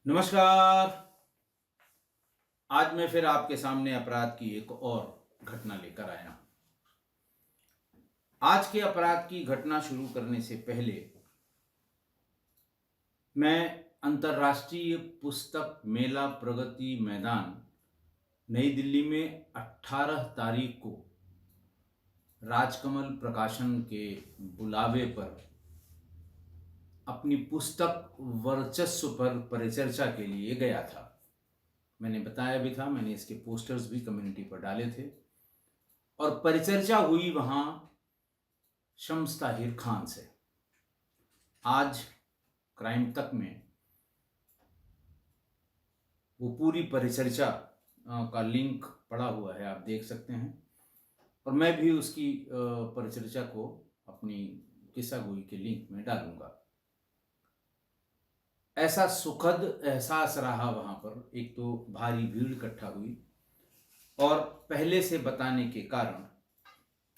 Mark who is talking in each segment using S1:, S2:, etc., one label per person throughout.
S1: नमस्कार। आज मैं फिर आपके सामने अपराध की एक और घटना लेकर आया हूं। आज के अपराध की घटना शुरू करने से पहले मैं अंतर्राष्ट्रीय पुस्तक मेला प्रगति मैदान नई दिल्ली में 18 तारीख को राजकमल प्रकाशन के बुलावे पर अपनी पुस्तक वर्चस्व पर परिचर्चा के लिए गया था। मैंने बताया भी था, मैंने इसके पोस्टर्स भी कम्युनिटी पर डाले थे और परिचर्चा हुई वहां शम्स ताहिर खान से। आज क्राइम तक में वो पूरी परिचर्चा का लिंक पड़ा हुआ है, आप देख सकते हैं। और मैं भी उसकी परिचर्चा को अपनी किस्सा गोई के लिंक में डालूंगा। ऐसा सुखद एहसास रहा वहां पर। एक तो भारी भीड़ इकट्ठा हुई और पहले से बताने के कारण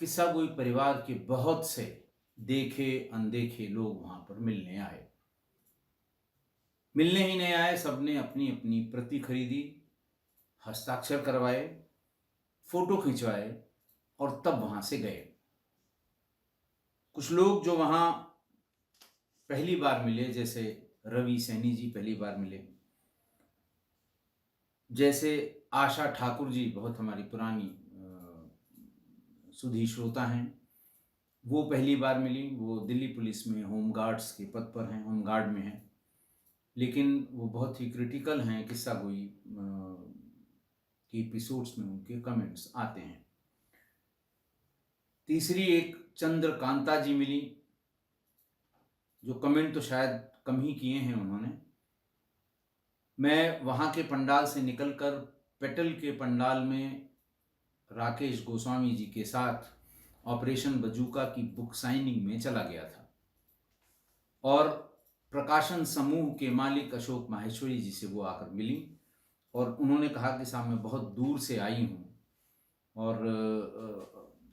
S1: किस्सा गोई परिवार के बहुत से देखे अनदेखे लोग वहां पर मिलने आए। मिलने ही नहीं आए, सबने अपनी अपनी प्रति खरीदी, हस्ताक्षर करवाए, फोटो खिंचवाए और तब वहां से गए। कुछ लोग जो वहां पहली बार मिले, जैसे रवि सैनी जी पहली बार मिले, जैसे आशा ठाकुर जी बहुत हमारी पुरानी सुधी श्रोता हैं, वो पहली बार मिली। वो दिल्ली पुलिस में होमगार्ड्स के पद पर हैं, होमगार्ड में हैं, लेकिन वो बहुत ही क्रिटिकल हैं। किस्सा गोई के एपिसोड्स में उनके कमेंट्स आते हैं। तीसरी एक चंद्रकांता जी मिली, जो कमेंट तो शायद कम ही किए हैं उन्होंने। मैं वहां के पंडाल से निकलकर पेटल के पंडाल में राकेश गोस्वामी जी के साथ ऑपरेशन बजूका की बुक साइनिंग में चला गया था और प्रकाशन समूह के मालिक अशोक माहेश्वरी जी से वो आकर मिली और उन्होंने कहा कि साहब मैं बहुत दूर से आई हूँ और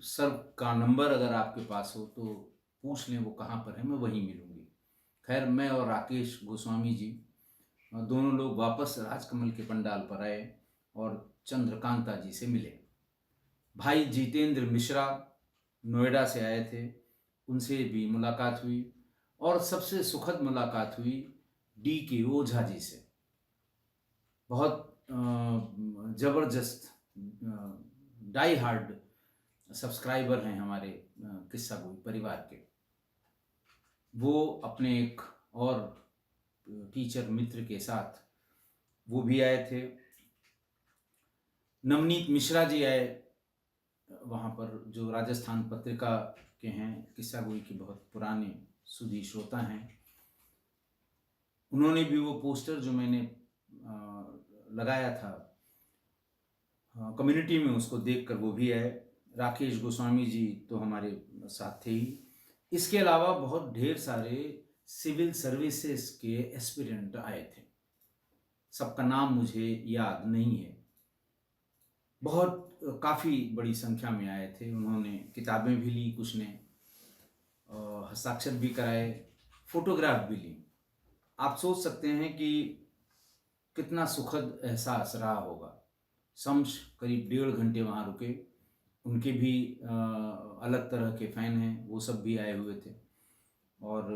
S1: सर का नंबर अगर आपके पास हो तो पूछ लें वो कहाँ पर है, मैं वहीं मिलूंगी। खैर, मैं और राकेश गोस्वामी जी दोनों लोग वापस राजकमल के पंडाल पर आए और चंद्रकांता जी से मिले। भाई जितेंद्र मिश्रा नोएडा से आए थे, उनसे भी मुलाकात हुई और सबसे सुखद मुलाकात हुई D.K. ओझा जी से। बहुत जबरदस्त डाई हार्ड सब्सक्राइबर हैं हमारे किस्सा गोई परिवार के। वो अपने एक और टीचर मित्र के साथ वो भी आए थे। नवनीत मिश्रा जी आए वहाँ पर, जो राजस्थान पत्रिका के हैं, किस्सा गोई के बहुत पुराने सुधी श्रोता हैं। उन्होंने भी वो पोस्टर जो मैंने लगाया था कम्युनिटी में, उसको देखकर वो भी आए। राकेश गोस्वामी जी तो हमारे साथ थे ही। इसके अलावा बहुत ढेर सारे सिविल सर्विसेज के एस्पिरेंट आए थे। सबका नाम मुझे याद नहीं है। बहुत काफ़ी बड़ी संख्या में आए थे। उन्होंने किताबें भी ली, कुछ ने हस्ताक्षर भी कराए, फोटोग्राफ भी ली। आप सोच सकते हैं कि कितना सुखद एहसास रहा होगा। शम्स करीब 1.5 घंटे वहाँ रुके। उनके भी अलग तरह के फ़ैन हैं, वो सब भी आए हुए थे और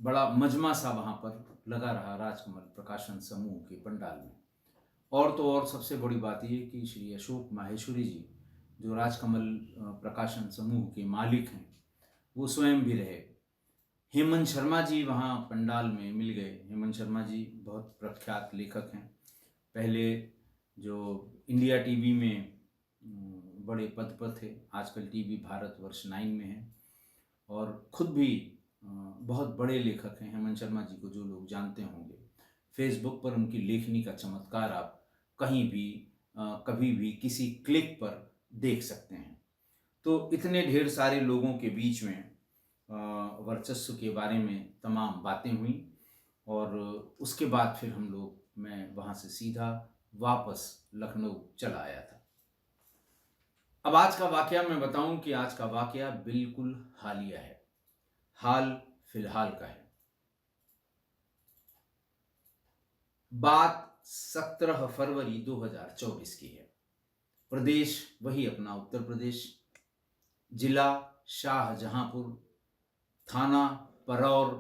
S1: बड़ा मजमा सा वहाँ पर लगा रहा राजकमल प्रकाशन समूह के पंडाल में। और तो और सबसे बड़ी बात ये कि श्री अशोक माहेश्वरी जी, जो राजकमल प्रकाशन समूह के मालिक हैं, वो स्वयं भी रहे। हेमंत शर्मा जी वहाँ पंडाल में मिल गए। हेमंत शर्मा जी बहुत प्रख्यात लेखक हैं। पहले जो इंडिया टीवी में बड़े पद पर थे, आजकल टीवी भारतवर्ष 9 में है और खुद भी बहुत बड़े लेखक हैं। हेमंत शर्मा जी को जो लोग जानते होंगे, फेसबुक पर उनकी लेखनी का चमत्कार आप कहीं भी कभी भी किसी क्लिक पर देख सकते हैं। तो इतने ढेर सारे लोगों के बीच में वर्चस्व के बारे में तमाम बातें हुई और उसके बाद फिर मैं वहाँ से सीधा वापस लखनऊ चला आया था। अब आज का वाकया मैं बताऊं कि आज का वाकया बिल्कुल हालिया है, हाल फिलहाल का है। बात 17 फरवरी 2024 की है। प्रदेश वही अपना उत्तर प्रदेश, जिला शाहजहांपुर, थाना परौर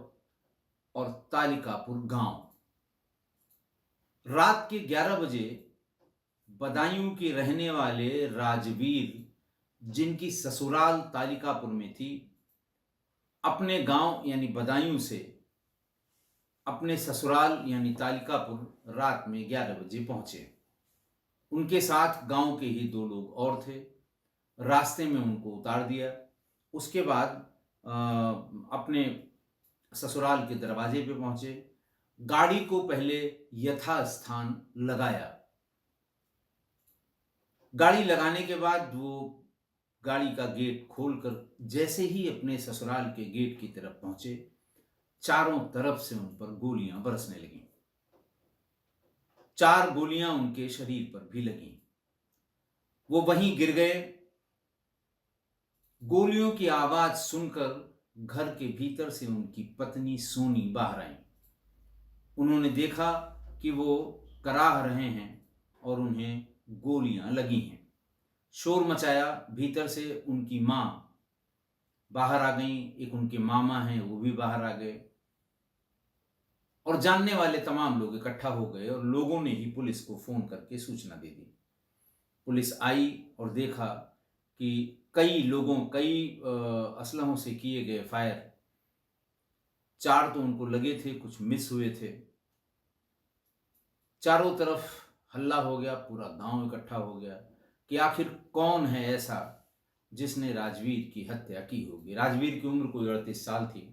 S1: और तालिकापुर गांव। रात के 11 बजे बदायूं के रहने वाले राजवीर, जिनकी ससुराल तालिकापुर में थी, अपने गांव यानी बदायूं से अपने ससुराल यानी तालिकापुर रात में 11 बजे पहुंचे। उनके साथ गांव के ही 2 लोग और थे। रास्ते में उनको उतार दिया। उसके बाद अपने ससुराल के दरवाजे पे पहुंचे। गाड़ी को पहले यथास्थान लगाया। गाड़ी लगाने के बाद वो गाड़ी का गेट खोलकर जैसे ही अपने ससुराल के गेट की तरफ पहुंचे, चारों तरफ से उन पर गोलियां बरसने लगीं। 4 गोलियां उनके शरीर पर भी लगीं। वो वहीं गिर गए। गोलियों की आवाज सुनकर घर के भीतर से उनकी पत्नी सोनी बाहर आई। उन्होंने देखा कि वो कराह रहे हैं और उन्हें गोलियां लगी हैं। शोर मचाया। भीतर से उनकी मां बाहर आ गई। एक उनके मामा हैं, वो भी बाहर आ गए और जानने वाले तमाम लोग इकट्ठा हो गए और लोगों ने ही पुलिस को फोन करके सूचना दे दी। पुलिस आई और देखा कि कई असलहों से किए गए फायर, 4 तो उनको लगे थे, कुछ मिस हुए थे। चारों तरफ हल्ला हो गया। पूरा गांव इकट्ठा हो गया कि आखिर कौन है ऐसा जिसने राजवीर की हत्या की होगी। राजवीर की उम्र कोई 38 साल थी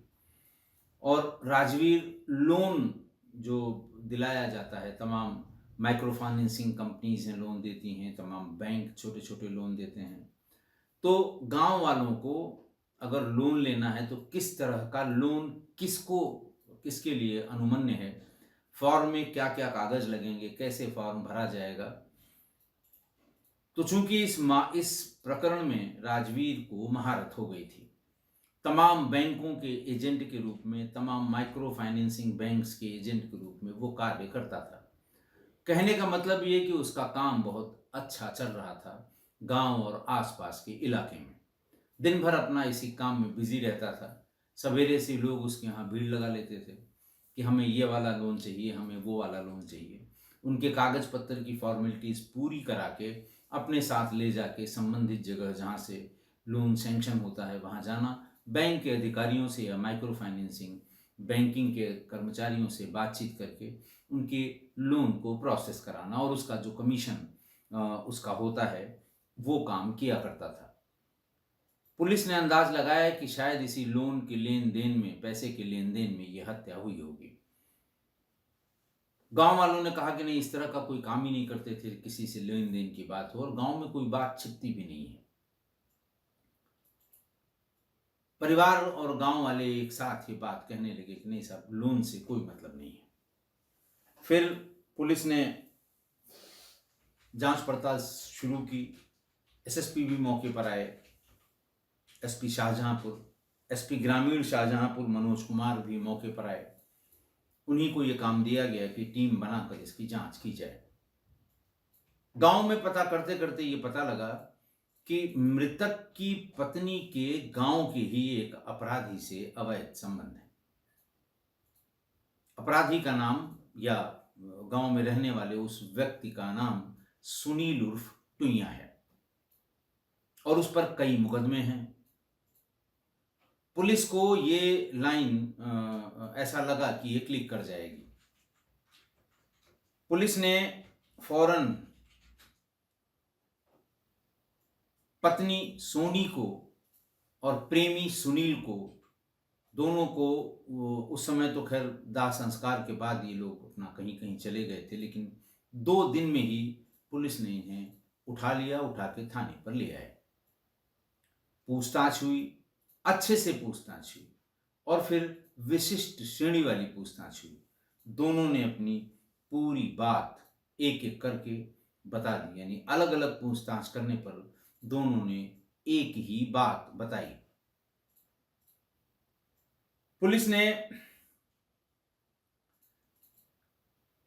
S1: और राजवीर लोन जो दिलाया जाता है, तमाम माइक्रो फाइनेंसिंग कंपनीज हैं लोन देती हैं, तमाम बैंक छोटे छोटे लोन देते हैं। तो गांव वालों को अगर लोन लेना है तो किस तरह का लोन किसके लिए अनुमन्य है, फॉर्म में क्या क्या कागज लगेंगे, कैसे फॉर्म भरा जाएगा। तो चूंकि इस प्रकरण में राजवीर को महारत हो गई थी, तमाम बैंकों के एजेंट के रूप में, तमाम माइक्रो फाइनेंसिंग बैंक्स के एजेंट के रूप में वो कार्य करता था। कहने का मतलब ये कि उसका काम बहुत अच्छा चल रहा था गांव और आसपास के इलाके में। दिन भर अपना इसी काम में बिजी रहता था। सवेरे से लोग उसके यहाँ भीड़ लगा लेते थे कि हमें ये वाला लोन चाहिए, हमें वो वाला लोन चाहिए। उनके कागज पत्र की फॉर्मेलिटीज पूरी करा के अपने साथ ले जाके संबंधित जगह जहाँ से लोन सैंक्शन होता है वहाँ जाना, बैंक के अधिकारियों से या माइक्रो फाइनेंसिंग बैंकिंग के कर्मचारियों से बातचीत करके उनके लोन को प्रोसेस कराना और उसका जो कमीशन उसका होता है वो काम किया करता था। पुलिस ने अंदाज लगाया कि शायद इसी लोन के लेन देन में, पैसे के लेन देन में यह हत्या हुई होगी। गांव वालों ने कहा कि नहीं, इस तरह का कोई काम ही नहीं करते थे, किसी से लेन देन की बात हो और गांव में कोई बात छिपती भी नहीं है। परिवार और गांव वाले एक साथ ही बात कहने लगे कि नहीं साहब, लोन से कोई मतलब नहीं है। फिर पुलिस ने जांच पड़ताल शुरू की। एसएसपी भी मौके पर आए, एसपी शाहजहांपुर, एसपी ग्रामीण शाहजहांपुर मनोज कुमार भी मौके पर आए। उन्हीं को यह काम दिया गया कि टीम बनाकर इसकी जांच की जाए। गांव में पता करते करते ये पता लगा कि मृतक की पत्नी के गांव के ही एक अपराधी से अवैध संबंध है। अपराधी का नाम या गांव में रहने वाले उस व्यक्ति का नाम सुनील उर्फ टुइया है और उस पर कई मुकदमे हैं। पुलिस को ये लाइन ऐसा लगा कि ये क्लिक कर जाएगी। पुलिस ने फौरन पत्नी सोनी को और प्रेमी सुनील को, दोनों को, उस समय तो खैर दाह संस्कार के बाद ये लोग अपना कहीं कहीं चले गए थे, लेकिन 2 दिन में ही पुलिस ने इन्हें उठा लिया, उठा के थाने पर ले आए। पूछताछ हुई, अच्छे से पूछताछ हुई और फिर विशिष्ट श्रेणी वाली पूछताछ हुई। दोनों ने अपनी पूरी बात एक एक करके बता दी, यानी अलग अलग पूछताछ करने पर दोनों ने एक ही बात बताई। पुलिस ने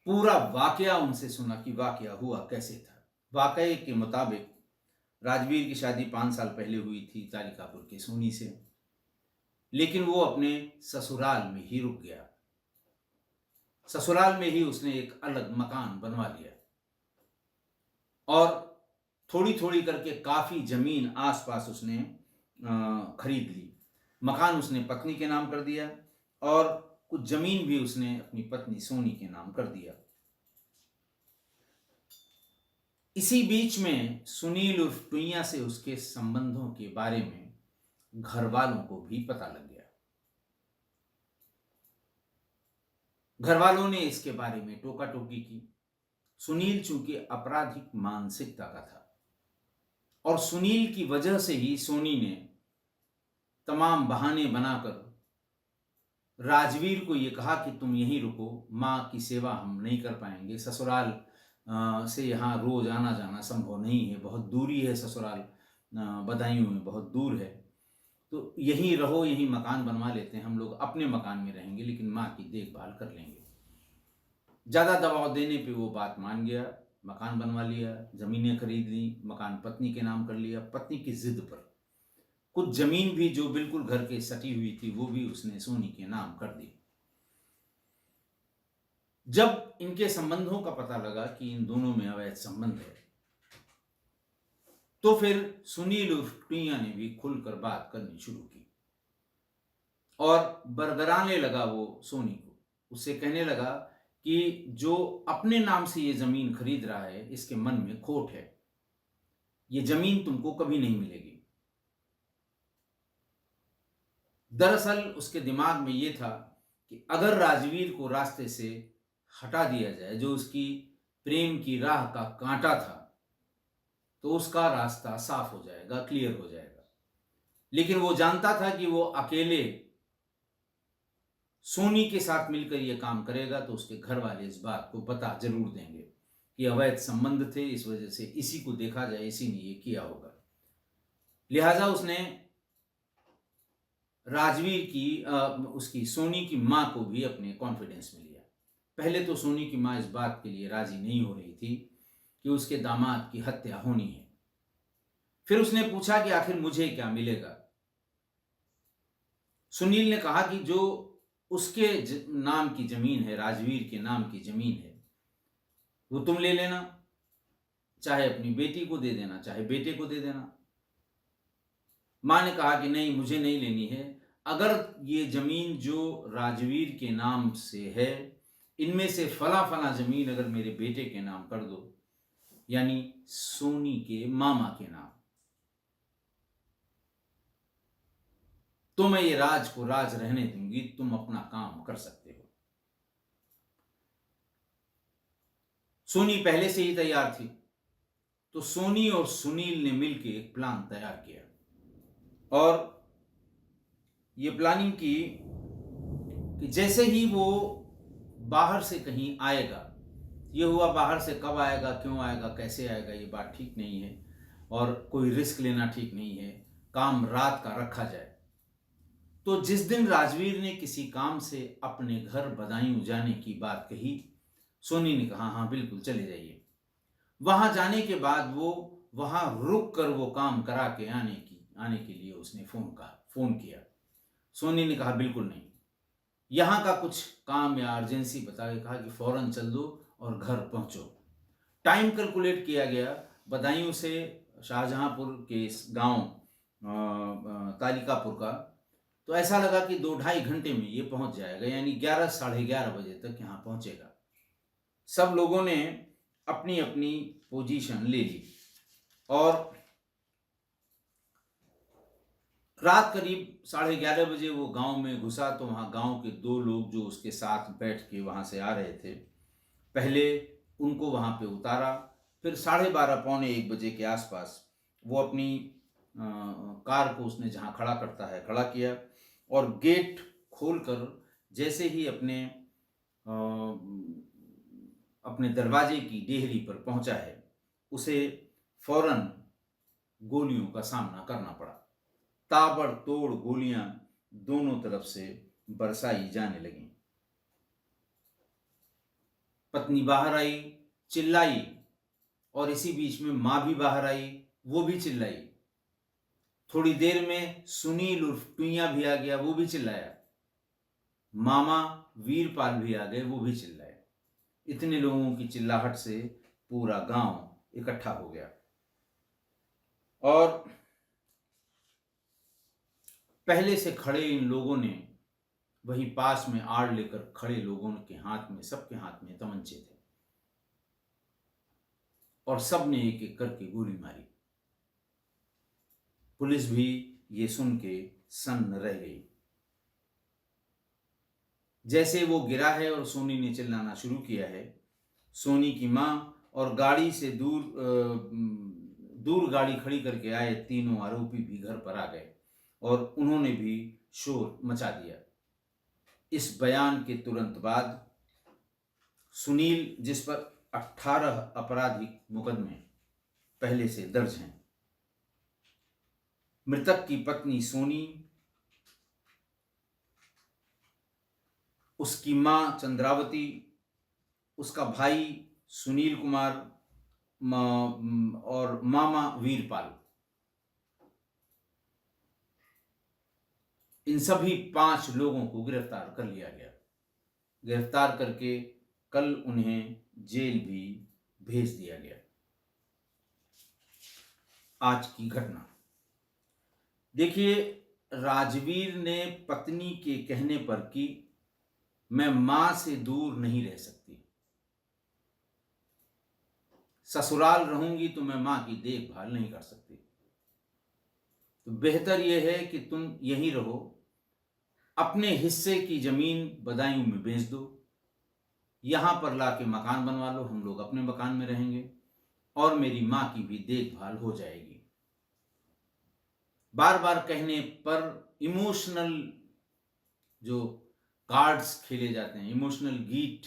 S1: पूरा वाकया उनसे सुना कि वाकया हुआ कैसे था। वाकये के मुताबिक राजवीर की शादी 5 साल पहले हुई थी तालिकापुर के सोनी से, लेकिन वो अपने ससुराल में ही रुक गया। ससुराल में ही उसने एक अलग मकान बनवा लिया और थोड़ी-थोड़ी करके काफ़ी ज़मीन आस-पास उसने खरीद ली। मकान उसने पत्नी के नाम कर दिया और कुछ ज़मीन भी उसने अपनी पत्नी सोनी के नाम कर दिया। इसी बीच में सुनील उर्फ टुईया से उसके संबंधों के बारे में घरवालों को भी पता लग गया। घरवालों ने इसके बारे में टोका-टोकी की। सुनील चूंकि आपराधिक मानसिकता का था और सुनील की वजह से ही सोनी ने तमाम बहाने बनाकर राजवीर को ये कहा कि तुम यहीं रुको, माँ की सेवा हम नहीं कर पाएंगे, ससुराल से यहाँ रोज आना जाना संभव नहीं है, बहुत दूरी है ससुराल, बदायूं में बहुत दूर है, तो यहीं रहो, यहीं मकान बनवा लेते हैं, हम लोग अपने मकान में रहेंगे लेकिन माँ की देखभाल कर लेंगे। ज़्यादा दबाव देने पे वो बात मान गया, मकान बनवा लिया, ज़मीनें खरीद ली, मकान पत्नी के नाम कर लिया। पत्नी की जिद पर कुछ ज़मीन भी जो बिल्कुल घर के सटी हुई थी वो भी उसने सोनी के नाम कर दी। जब इनके संबंधों का पता लगा कि इन दोनों में अवैध संबंध है, तो फिर सुनील उर्फ टुईया ने भी खुलकर बात करनी शुरू की और बरगराने लगा वो सोनी को। उससे कहने लगा कि जो अपने नाम से ये जमीन खरीद रहा है इसके मन में खोट है, ये जमीन तुमको कभी नहीं मिलेगी। दरअसल उसके दिमाग में ये था कि अगर राजवीर को रास्ते से हटा दिया जाए, जो उसकी प्रेम की राह का कांटा था, तो उसका रास्ता साफ हो जाएगा, क्लियर हो जाएगा। लेकिन वो जानता था कि वो अकेले सोनी के साथ मिलकर ये काम करेगा तो उसके घर वाले इस बात को बता जरूर देंगे कि अवैध संबंध थे, इस वजह से इसी को देखा जाए, इसी ने ये किया होगा। लिहाजा उसने राजवीर की उसकी सोनी की माँ को भी अपने कॉन्फिडेंस में लिया। पहले तो सोनी की माँ इस बात के लिए राजी नहीं हो रही थी कि उसके दामाद की हत्या होनी है। फिर उसने पूछा कि आखिर मुझे क्या मिलेगा। सुनील ने कहा कि जो उसके नाम की जमीन है, राजवीर के नाम की जमीन है, वो तुम ले लेना, चाहे अपनी बेटी को दे देना, चाहे बेटे को दे देना। माँ ने कहा कि नहीं, मुझे नहीं लेनी है। अगर ये जमीन जो राजवीर के नाम से है, इनमें से फला फला जमीन अगर मेरे बेटे के नाम कर दो, यानी सोनी के मामा के नाम, तो मैं ये राज को राज रहने दूंगी, तुम अपना काम कर सकते हो। सोनी पहले से ही तैयार थी, तो सोनी और सुनील ने मिलकर एक प्लान तैयार किया और ये प्लानिंग की कि जैसे ही वो बाहर से कहीं आएगा, ये हुआ बाहर से कब आएगा, क्यों आएगा, कैसे आएगा, ये बात ठीक नहीं है और कोई रिस्क लेना ठीक नहीं है, काम रात का रखा जाए। तो जिस दिन राजवीर ने किसी काम से अपने घर बदायूं जाने की बात कही, सोनी ने कहा हाँ बिल्कुल चले जाइए। वहां जाने के बाद वो वहां रुक कर वो काम करा के आने के लिए उसने फोन किया। सोनी ने कहा बिल्कुल नहीं, यहाँ का कुछ काम या अर्जेंसी बता के कहा कि फौरन चल दो और घर पहुंचो। टाइम कैलकुलेट किया गया, बदायूं से शाहजहांपुर के इस गांव तालिकापुर का, तो ऐसा लगा कि 2-2.5 घंटे में ये पहुंच जाएगा, यानी 11 साढ़े 11 बजे तक यहाँ पहुंचेगा। सब लोगों ने अपनी अपनी पोजीशन ले ली और रात करीब 11:30 बजे वो गांव में घुसा तो वहाँ गांव के 2 लोग जो उसके साथ बैठ के वहाँ से आ रहे थे, पहले उनको वहाँ पे उतारा, फिर 12:30 पौने 1 बजे के आसपास वो अपनी कार को उसने जहाँ खड़ा करता है खड़ा किया और गेट खोलकर जैसे ही अपने दरवाजे की देहरी पर पहुंचा है, उसे फौरन गोलियों का सामना करना पड़ा। ताबड़तोड़ गोलियां दोनों तरफ से बरसाई जाने लगीं। पत्नी बाहर आई, चिल्लाई, और इसी बीच में माँ भी बाहर आई, वो भी चिल्लाई। थोड़ी देर में सुनील उर्फ टुईया भी आ गया, वो भी चिल्लाया। मामा वीरपाल भी आ गए, वो भी चिल्लाए। इतने लोगों की चिल्लाहट से पूरा गांव इकट्ठा हो गया और पहले से खड़े इन लोगों ने, वहीं पास में आड़ लेकर खड़े लोगों के हाथ में, सबके हाथ में तमंचे थे और सब ने एक एक करके गोली मारी। पुलिस भी ये सुन के सन्न रह गई। जैसे वो गिरा है और सोनी ने चिल्लाना शुरू किया है, सोनी की माँ और गाड़ी से दूर गाड़ी खड़ी करके आए तीनों आरोपी भी घर पर आ गए और उन्होंने भी शोर मचा दिया। इस बयान के तुरंत बाद सुनील, जिस पर 18 आपराधिक मुकदमे पहले से दर्ज हैं, मृतक की पत्नी सोनी, उसकी मां चंद्रावती, उसका भाई सुनील कुमार और मामा वीरपाल, इन सभी 5 लोगों को गिरफ्तार कर लिया गया। गिरफ्तार करके कल उन्हें जेल भी भेज दिया गया। आज की घटना देखिए, राजवीर ने पत्नी के कहने पर कि मैं मां से दूर नहीं रह सकती, ससुराल रहूंगी तो मैं मां की देखभाल नहीं कर सकती, तो बेहतर यह है कि तुम यहीं रहो, अपने हिस्से की जमीन बदायूं में बेच दो, यहां पर लाके मकान बनवा लो, हम लोग अपने मकान में रहेंगे और मेरी मां की भी देखभाल हो जाएगी। बार बार कहने पर इमोशनल जो कार्ड्स खेले जाते हैं, इमोशनल गीट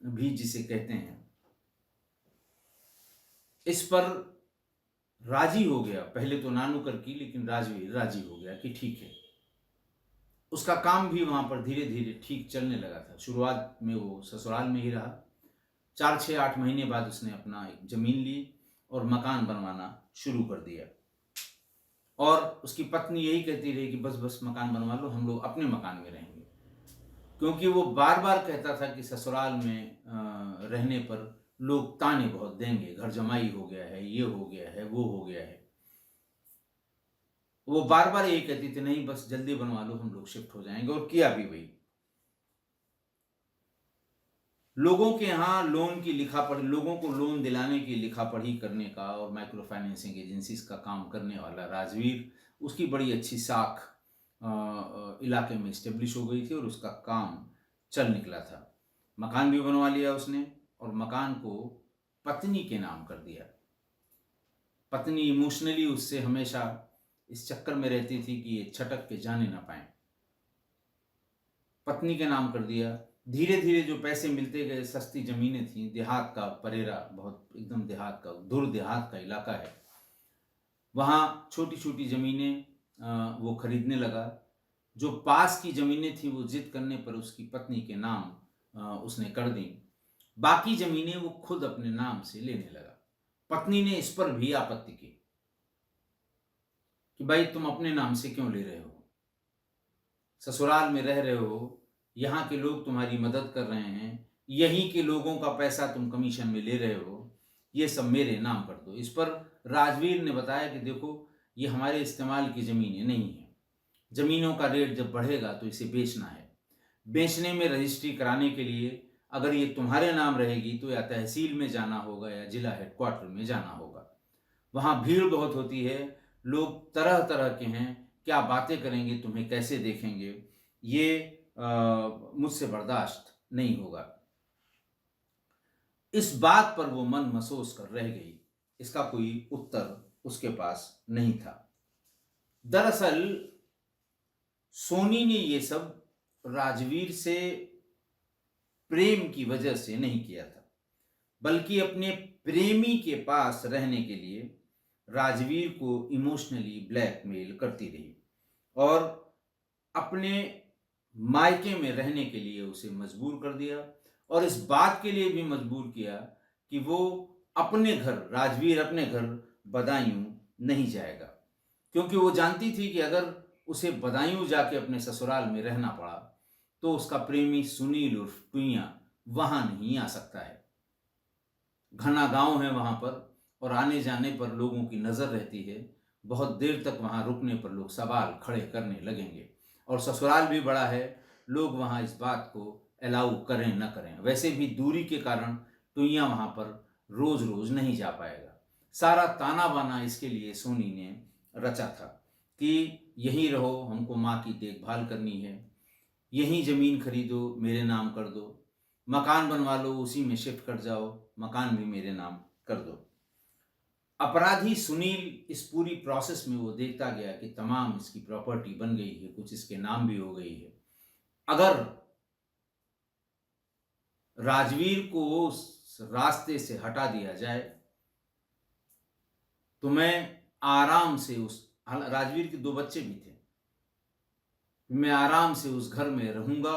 S1: भी जिसे कहते हैं, इस पर राजी हो गया। पहले तो नानू कर की, लेकिन राजवीर राजी हो गया कि ठीक है। उसका काम भी वहां पर धीरे धीरे ठीक चलने लगा था। शुरुआत में वो ससुराल में ही रहा। 4, 6, 8 महीने बाद उसने अपना एक जमीन ली और मकान बनवाना शुरू कर दिया और उसकी पत्नी यही कहती रही कि बस बस मकान बनवा लो, हम लोग अपने मकान में रहेंगे, क्योंकि वो बार बार कहता था कि ससुराल में रहने पर लोग ताने बहुत देंगे, घर जमाई हो गया है, ये हो गया है, वो हो गया है। वो बार बार यही कहती थी, नहीं बस जल्दी बनवा लो, हम लोग शिफ्ट हो जाएंगे, और किया भी वही। लोगों के यहाँ लोन की लिखा पढ़ी, लोगों को लोन दिलाने की लिखा पढ़ी करने का और माइक्रो फाइनेंसिंग एजेंसीज का काम करने वाला राजवीर, उसकी बड़ी अच्छी साख इलाके में इस्टेब्लिश हो गई थी और उसका काम चल निकला था। मकान भी बनवा लिया उसने और मकान को पत्नी के नाम कर दिया। पत्नी इमोशनली उससे हमेशा इस चक्कर में रहती थी कि ये छटक के जाने ना पाए। पत्नी के नाम कर दिया। धीरे धीरे जो पैसे मिलते गए, सस्ती जमीनें थी, देहात का परेरा, बहुत एकदम देहात का, दूर देहात का इलाका है, वहाँ छोटी छोटी जमीनें वो खरीदने लगा। जो पास की जमीनें थी वो जिद करने पर उसकी पत्नी के नाम उसने कर दी। बाकी जमीनें वो खुद अपने नाम से लेने लगा। पत्नी ने इस पर भी आपत्ति की कि भाई तुम अपने नाम से क्यों ले रहे हो, ससुराल में रह रहे हो, यहाँ के लोग तुम्हारी मदद कर रहे हैं, यहीं के लोगों का पैसा तुम कमीशन में ले रहे हो, ये सब मेरे नाम कर दो। इस पर राजवीर ने बताया कि देखो, ये हमारे इस्तेमाल की ज़मीनें नहीं हैं, ज़मीनों का रेट जब बढ़ेगा तो इसे बेचना है, बेचने में रजिस्ट्री कराने के लिए अगर ये तुम्हारे नाम रहेगी तो या तहसील में जाना होगा या जिला हेडक्वार्टर में जाना होगा, वहाँ भीड़ बहुत होती है, लोग तरह तरह के हैं, क्या बातें करेंगे, तुम्हें कैसे देखेंगे, ये मुझसे बर्दाश्त नहीं होगा। इस बात पर वो मन महसूस कर रह गई। इसका कोई उत्तर उसके पास नहीं था। दरअसल सोनी ने ये सब राजवीर से प्रेम की वजह से नहीं किया था, बल्कि अपने प्रेमी के पास रहने के लिए राजवीर को इमोशनली ब्लैकमेल करती रही और अपने मायके में रहने के लिए उसे मजबूर कर दिया और इस बात के लिए भी मजबूर किया कि वो अपने घर, राजवीर अपने घर बदायूं नहीं जाएगा, क्योंकि वो जानती थी कि अगर उसे बदायूं जाके अपने ससुराल में रहना पड़ा तो उसका प्रेमी सुनील उर्फ टुईया वहां नहीं आ सकता है। घना गांव है वहां पर और आने जाने पर लोगों की नजर रहती है। बहुत देर तक वहां रुकने पर लोग सवाल खड़े करने लगेंगे और ससुराल भी बड़ा है, लोग वहां इस बात को अलाउ करें न करें। वैसे भी दूरी के कारण टुईया वहां पर रोज रोज नहीं जा पाएगा। सारा ताना बाना इसके लिए सोनी ने रचा था कि यहीं रहो, हमको माँ की देखभाल करनी है, यहीं जमीन खरीदो, मेरे नाम कर दो, मकान बनवा लो, उसी में शिफ्ट कर जाओ, मकान भी मेरे नाम कर दो। अपराधी सुनील इस पूरी प्रोसेस में वो देखता गया कि तमाम इसकी प्रॉपर्टी बन गई है, कुछ इसके नाम भी हो गई है। अगर राजवीर को उस रास्ते से हटा दिया जाए तो मैं आराम से राजवीर के 2 बच्चे भी थे, मैं आराम से उस घर में रहूंगा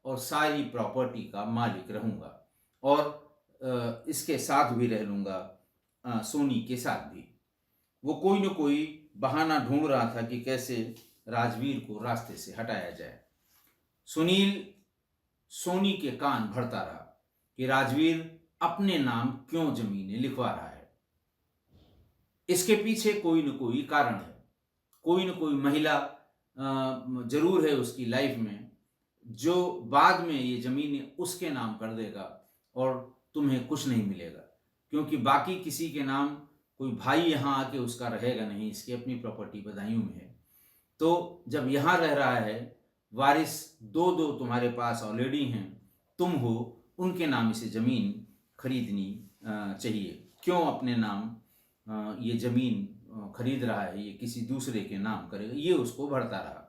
S1: और सारी प्रॉपर्टी का मालिक रहूंगा और इसके साथ भी रह लूंगा, सोनी के साथ भी। वो कोई न कोई बहाना ढूंढ रहा था कि कैसे राजवीर को रास्ते से हटाया जाए। सुनील सोनी के कान भरता रहा कि राजवीर अपने नाम क्यों जमीनें लिखवा रहा है। इसके पीछे कोई न कोई कारण है, कोई न कोई महिला जरूर है उसकी लाइफ में जो बाद में ये जमीनें उसके नाम कर देगा और तुम्हें कुछ नहीं मिलेगा, क्योंकि बाकी किसी के नाम कोई भाई यहाँ आके उसका रहेगा नहीं, इसकी अपनी प्रॉपर्टी बदायूं में है। तो जब यहाँ रह रहा है, वारिस 2 तुम्हारे पास ऑलरेडी हैं, तुम हो, उनके नाम इसे ज़मीन खरीदनी चाहिए। क्यों अपने नाम ये ज़मीन खरीद रहा है, ये किसी दूसरे के नाम करेगा, ये उसको भरता रहा।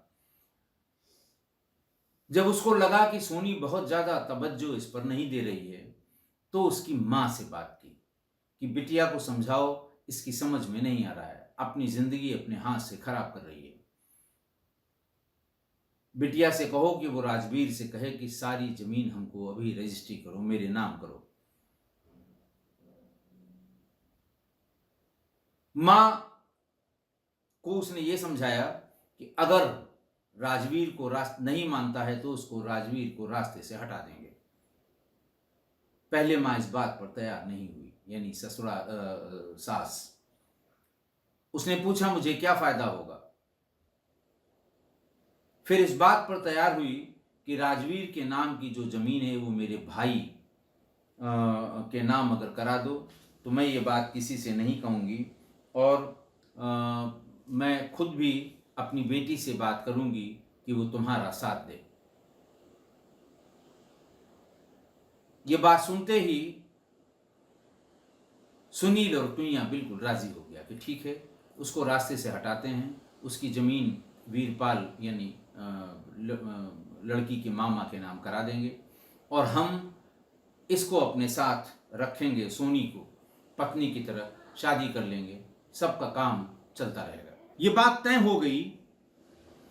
S1: जब उसको लगा कि सोनी बहुत ज़्यादा तवज्जो इस पर नहीं दे रही है तो उसकी माँ से बात की कि बिटिया को समझाओ, इसकी समझ में नहीं आ रहा है, अपनी ज़िंदगी अपने हाथ से खराब कर रही है। बिटिया से कहो कि वो राजवीर से कहे कि सारी ज़मीन हमको अभी रजिस्ट्री करो, मेरे नाम करो। माँ को उसने ये समझाया कि अगर राजवीर को नहीं मानता है तो उसको राजवीर को रास्ते से हटा देंगे। पहले माँ इस बात पर तैयार नहीं हुई, यानी सास। उसने पूछा मुझे क्या फायदा होगा। फिर इस बात पर तैयार हुई कि राजवीर के नाम की जो जमीन है वो मेरे भाई के नाम अगर करा दो तो मैं ये बात किसी से नहीं कहूँगी और मैं खुद भी अपनी बेटी से बात करूँगी कि वो तुम्हारा साथ दे। ये बात सुनते ही सुनील और टुईया बिल्कुल राजी हो गया कि ठीक है, उसको रास्ते से हटाते हैं, उसकी ज़मीन वीरपाल यानी लड़की के मामा के नाम करा देंगे और हम इसको अपने साथ रखेंगे, सोनी को पत्नी की तरह शादी कर लेंगे, सबका काम चलता रहेगा। ये बात तय हो गई।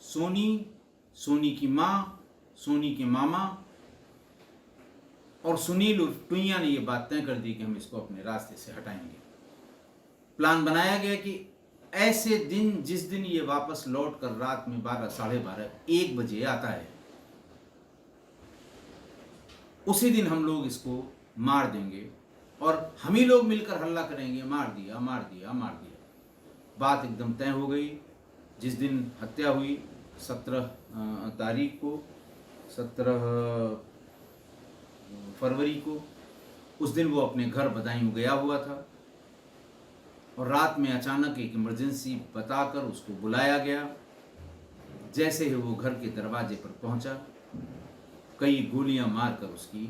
S1: सोनी की माँ, सोनी के मामा और सुनील उर्फ टुईया ने ये बात तय कर दी कि हम इसको अपने रास्ते से हटाएंगे। प्लान बनाया गया कि ऐसे दिन, जिस दिन ये वापस लौट कर रात में 12, साढ़े 12, 1 बजे आता है, उसी दिन हम लोग इसको मार देंगे और हम ही लोग मिलकर हल्ला करेंगे, मार दिया, मार दिया, मार दिया। बात एकदम तय हो गई। जिस दिन हत्या हुई 17 तारीख को, 17 फरवरी को, उस दिन वो अपने घर बदायूं गया हुआ था और रात में अचानक एक इमरजेंसी बताकर उसको बुलाया गया। जैसे ही वो घर के दरवाजे पर पहुंचा, कई गोलियां मारकर उसकी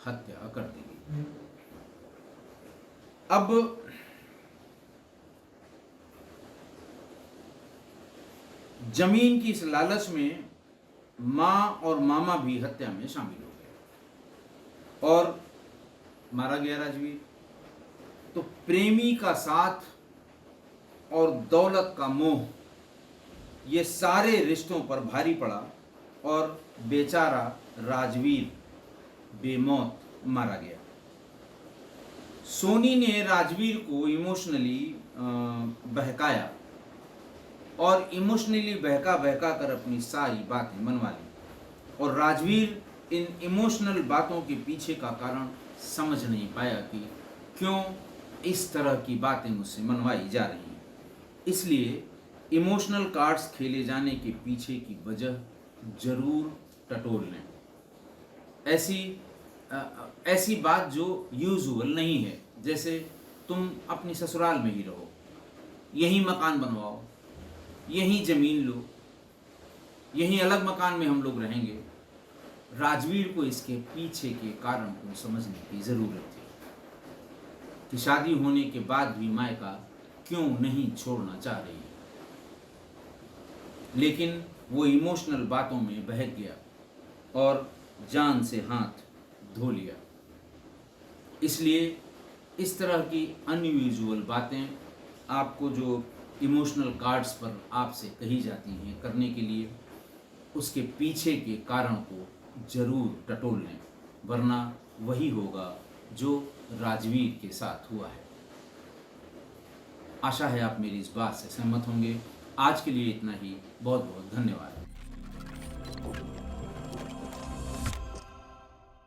S1: हत्या कर दी गई। अब जमीन की इस लालच में माँ और मामा भी हत्या में शामिल हो गए और मारा गया राजवीर। तो प्रेमी का साथ और दौलत का मोह, ये सारे रिश्तों पर भारी पड़ा और बेचारा राजवीर बेमौत मारा गया। सोनी ने राजवीर को इमोशनली बहकाया और इमोशनली बहका बहका कर अपनी सारी बातें मनवा ली, और राजवीर इन इमोशनल बातों के पीछे का कारण समझ नहीं पाया कि क्यों इस तरह की बातें मुझसे मनवाई जा रही हैं। इसलिए इमोशनल कार्ड्स खेले जाने के पीछे की वजह जरूर टटोल लें। ऐसी बात जो यूजुअल नहीं है, जैसे तुम अपनी ससुराल में ही रहो, यहीं मकान बनवाओ, यहीं ज़मीन लो, यहीं अलग मकान में हम लोग रहेंगे। राजवीर को इसके पीछे के कारण को समझने की ज़रूरत थी कि शादी होने के बाद भी मायका क्यों नहीं छोड़ना चाह रही है, लेकिन वो इमोशनल बातों में बहक गया और जान से हाथ धो लिया। इसलिए इस तरह की अनयूजुअल बातें आपको जो इमोशनल कार्ड्स पर आपसे कही जाती हैं करने के लिए, उसके पीछे के कारण को जरूर टटोल लें, वरना वही होगा जो राजवीर के साथ हुआ है। आशा है आप मेरी इस बात से सहमत होंगे। आज के लिए इतना ही। बहुत बहुत धन्यवाद।